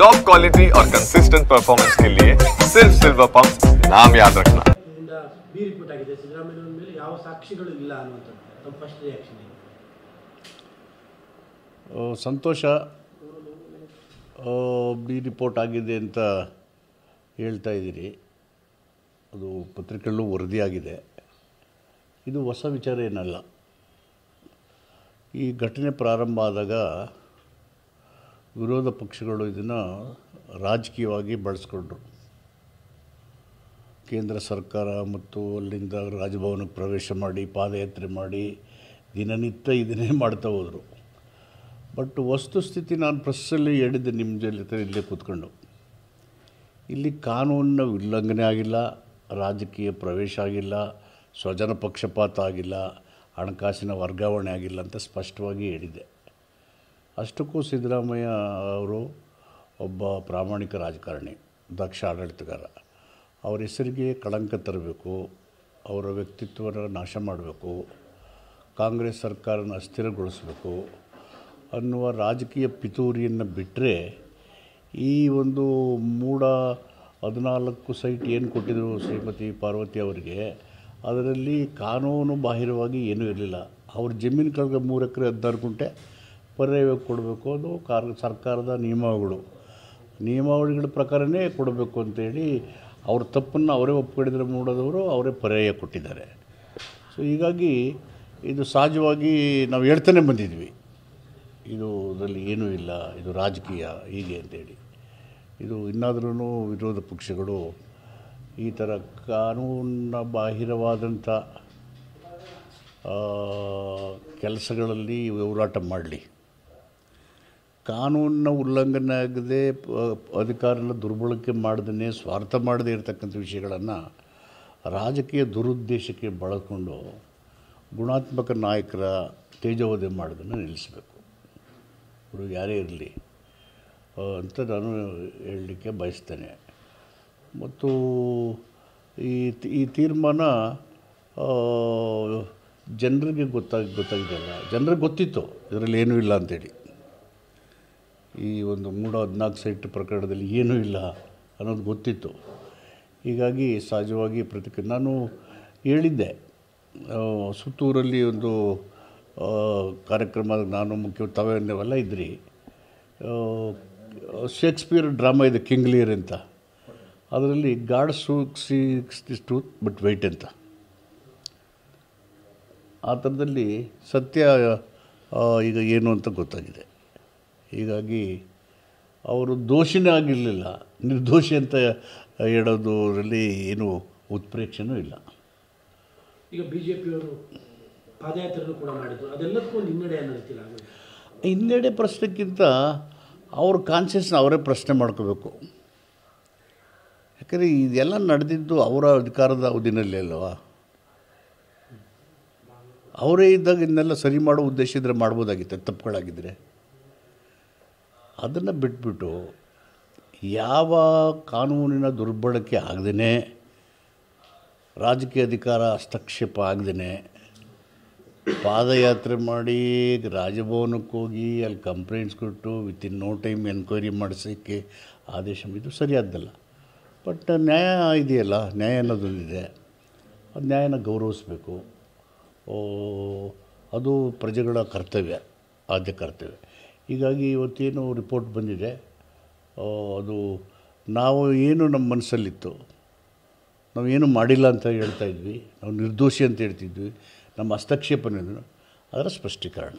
Top quality और consistent performance के लिए सिर्फ सिल्वर पंप नाम याद रखना। बी रिपोर्ट ಆಗಿದೆ ಸಿದ್ದರಾಮಯ್ಯ ಮೇಲೆ ಯಾವ ಸಾಕ್ಷಿಗಳು ಇಲ್ಲ ಅನ್ನುವಂಥದ್ದು ನಮ್ಮ ಫಸ್ಟ್ ರಿಯಾಕ್ಷನ್ ಏನು? ಸಂತೋಷ. ಬಿ ರಿಪೋರ್ಟ್ ಆಗಿದೆ ಅಂತ ಹೇಳ್ತಾ ಇದ್ದೀರಿ. ಅದು ಪತ್ರಿಕೆಯಲ್ಲೂ ವರದಿಯಾಗಿದೆ. ಇದು ಹೊಸ ವಿಚಾರ ಏನಲ್ಲ. ಈ ಘಟನೆ ಪ್ರಾರಂಭ ಆದಾಗ ವಿರೋಧ ಪಕ್ಷಗಳು ಇದನ್ನು ರಾಜಕೀಯವಾಗಿ ಬಳಸ್ಕೊಂಡ್ರು. ಕೇಂದ್ರ ಸರ್ಕಾರ ಮತ್ತು ಅಲ್ಲಿಂದ ರಾಜಭವನಕ್ಕೆ ಪ್ರವೇಶ ಮಾಡಿ ಪಾದಯಾತ್ರೆ ಮಾಡಿ ದಿನನಿತ್ಯ ಇದನ್ನೇ ಮಾಡ್ತಾ ಹೋದರು. ಬಟ್ ವಸ್ತುಸ್ಥಿತಿ ನಾನು ಪ್ರೆಸ್ಸಲ್ಲಿ ಹೇಳಿದ್ದೆ ನಿಮ್ಮ ಜೊತೆ ಇಲ್ಲೇ ಕೂತ್ಕೊಂಡು, ಇಲ್ಲಿ ಕಾನೂನಿನ ಉಲ್ಲಂಘನೆ ಆಗಿಲ್ಲ, ರಾಜಕೀಯ ಪ್ರವೇಶ ಆಗಿಲ್ಲ, ಸ್ವಜನ ಪಕ್ಷಪಾತ ಆಗಿಲ್ಲ, ಹಣಕಾಸಿನ ವರ್ಗಾವಣೆ ಆಗಿಲ್ಲ ಅಂತ ಸ್ಪಷ್ಟವಾಗಿ ಹೇಳಿದ್ದೆ. ಅಷ್ಟಕ್ಕೂ ಸಿದ್ದರಾಮಯ್ಯ ಅವರು ಒಬ್ಬ ಪ್ರಾಮಾಣಿಕ ರಾಜಕಾರಣಿ, ದಕ್ಷ ಆಡಳಿತಗಾರ. ಅವರ ಹೆಸರಿಗೆ ಕಳಂಕ ತರಬೇಕು, ಅವರ ವ್ಯಕ್ತಿತ್ವನ ನಾಶ ಮಾಡಬೇಕು, ಕಾಂಗ್ರೆಸ್ ಸರ್ಕಾರನ ಅಸ್ಥಿರಗೊಳಿಸಬೇಕು ಅನ್ನುವ ರಾಜಕೀಯ ಪಿತೂರಿಯನ್ನು ಬಿಟ್ಟರೆ ಈ ಒಂದು 14 ಸೈಟ್ ಏನು ಕೊಟ್ಟಿದ್ದರು ಶ್ರೀಮತಿ ಪಾರ್ವತಿ ಅವರಿಗೆ, ಅದರಲ್ಲಿ ಕಾನೂನು ಬಾಹಿರವಾಗಿ ಏನೂ ಇರಲಿಲ್ಲ. ಅವ್ರ ಜಮೀನು ಕಳೆದ 3 ಎಕರೆ 16 ಗುಂಟೆ ಪರ್ಯಾಯವಾಗಿ ಕೊಡಬೇಕು. ಅದು ಸರ್ಕಾರದ ನಿಯಮಾವಳಿಗಳ ಪ್ರಕಾರನೇ ಕೊಡಬೇಕು ಅಂತೇಳಿ ಅವ್ರ ತಪ್ಪನ್ನು ಅವರೇ ಒಪ್ಪಿಕೊಂಡಿದ್ರೆ ಮೂಡೋದವರು ಅವರೇ ಪರ್ಯಾಯ ಕೊಟ್ಟಿದ್ದಾರೆ. ಸೊ ಹೀಗಾಗಿ ಇದು ಸಹಜವಾಗಿ ನಾವು ಹೇಳ್ತಾನೆ ಬಂದಿದ್ವಿ, ಇದು ಇದರಲ್ಲಿ ಏನೂ ಇಲ್ಲ, ಇದು ರಾಜಕೀಯ ಹೀಗೆ ಅಂತೇಳಿ. ಇದು ಇನ್ನಾದ್ರೂ ವಿರೋಧ ಪಕ್ಷಗಳು ಈ ಥರ ಕಾನೂನಿನ ಬಾಹಿರವಾದಂಥ ಕೆಲಸಗಳಲ್ಲಿ ಹೋರಾಟ ಮಾಡಲಿ. ಕಾನೂನಿನ ಉಲ್ಲಂಘನೆ ಆಗದೆ ಅಧಿಕಾರನ ದುರ್ಬಳಕೆ ಮಾಡದೇ ಸ್ವಾರ್ಥ ಮಾಡದೇ ಇರತಕ್ಕಂಥ ವಿಷಯಗಳನ್ನು ರಾಜಕೀಯ ದುರುದ್ದೇಶಕ್ಕೆ ಬಳಕೊಂಡು ಗುಣಾತ್ಮಕ ನಾಯಕರ ತೇಜೋವಧೆ ಮಾಡೋದನ್ನು ನಿಲ್ಲಿಸಬೇಕು. ಅವರು ಯಾರೇ ಇರಲಿ ಅಂತ ನಾನು ಹೇಳಲಿಕ್ಕೆ ಬಯಸ್ತೇನೆ. ಮತ್ತು ಈ ತೀರ್ಮಾನ ಜನರಿಗೆ ಗೊತ್ತಾಗಿದೆಯಲ್ಲ, ಜನರಿಗೆ ಗೊತ್ತಿತ್ತು ಇದರಲ್ಲಿ ಏನೂ ಇಲ್ಲ ಅಂಥೇಳಿ. ಈ ಒಂದು 14 ಸೈಟ್ ಪ್ರಕರಣದಲ್ಲಿ ಏನೂ ಇಲ್ಲ ಅನ್ನೋದು ಗೊತ್ತಿತ್ತು. ಹೀಗಾಗಿ ಸಹಜವಾಗಿ ನಾನು ಹೇಳಿದ್ದೆ, ಸುತ್ತೂರಲ್ಲಿ ಒಂದು ಕಾರ್ಯಕ್ರಮ ನಾನು ಮುಖ್ಯ ತಾವೆಲ್ಲ ಇದ್ರಿ, ಶೇಕ್ಸ್ಪಿಯರ್ ಡ್ರಾಮಾ ಇದೆ ಕಿಂಗ್ ಲಿಯರ್ ಅಂತ, ಅದರಲ್ಲಿ God seeks this truth but wait ಅಂತ. ಆ ಥರದಲ್ಲಿ ಸತ್ಯ ಈಗ ಏನು ಅಂತ ಗೊತ್ತಾಗಿದೆ. ಹೀಗಾಗಿ ಅವರು ದೋಷಿನೇ ಆಗಿರಲಿಲ್ಲ, ನಿರ್ದೋಷಿ ಅಂತ ಹೇಳೋದರಲ್ಲಿ ಏನೂ ಉತ್ಪ್ರೇಕ್ಷೆನೂ ಇಲ್ಲ. ಈಗ BJPಯವರು ಪಾದಯಾತ್ರೆಯನ್ನು ಕೂಡ ಮಾಡಿದ್ರು, ಅದೆಲ್ಲದಕ್ಕೂ ಒಂದು ಹಿನ್ನಡೆ ಅನ್ನೋದಿಲ್ಲ. ಹಿನ್ನಡೆ ಪ್ರಶ್ನೆಕ್ಕಿಂತ ಅವ್ರ ಕಾನ್ಷಿಯಸ್ನ ಅವರೇ ಪ್ರಶ್ನೆ ಮಾಡ್ಕೋಬೇಕು. ಯಾಕಂದರೆ ಇದೆಲ್ಲ ನಡೆದಿದ್ದು ಅವರ ಅಧಿಕಾರದ ಅವಧಿನಲ್ಲಿ ಅಲ್ವಾ. ಅವರೇ ಇದ್ದಾಗ ಇದನ್ನೆಲ್ಲ ಸರಿ ಮಾಡೋ ಉದ್ದೇಶ ಇದ್ದರೆ ಮಾಡ್ಬೋದಾಗಿತ್ತು, ತಪ್ಪುಗಳಾಗಿದ್ದರೆ. ಅದನ್ನು ಬಿಟ್ಬಿಟ್ಟು ಯಾವ ಕಾನೂನಿನ ದುರ್ಬಳಕೆ ಆಗದೇ, ರಾಜಕೀಯ ಅಧಿಕಾರ ಹಸ್ತಕ್ಷೇಪ ಆಗದೇ ಪಾದಯಾತ್ರೆ ಮಾಡಿ ರಾಜಭವನಕ್ಕೆ ಹೋಗಿ ಅಲ್ಲಿ ಕಂಪ್ಲೇಂಟ್ಸ್ ಕೊಟ್ಟು ವಿತಿನ್ ನೋ ಟೈಮ್ ಎನ್ಕ್ವೈರಿ ಮಾಡಿಸೋಕ್ಕೆ ಆದೇಶ, ಇದು ಸರಿಯಾದ್ದಲ್ಲ. ಬಟ್ ನ್ಯಾಯ ಇದೆಯಲ್ಲ, ನ್ಯಾಯ ಅನ್ನೋದೊಂದಿದೆ, ಅದು ನ್ಯಾಯನ ಗೌರವಿಸಬೇಕು. ಅದು ಪ್ರಜೆಗಳ ಕರ್ತವ್ಯ, ಆದ್ಯ ಕರ್ತವ್ಯ. ಹೀಗಾಗಿ ಇವತ್ತೇನು ರಿಪೋರ್ಟ್ ಬಂದಿದೆ, ಅದು ನಾವು ಏನು ನಮ್ಮ ಮನಸ್ಸಲ್ಲಿತ್ತು, ನಾವೇನು ಮಾಡಿಲ್ಲ ಅಂತ ಹೇಳ್ತಾಯಿದ್ವಿ, ನಾವು ನಿರ್ದೋಷಿ ಅಂತ ಹೇಳ್ತಿದ್ವಿ, ನಮ್ಮ ಹಸ್ತಕ್ಷೇಪನೇನು ಅದರ ಸ್ಪಷ್ಟೀಕರಣ.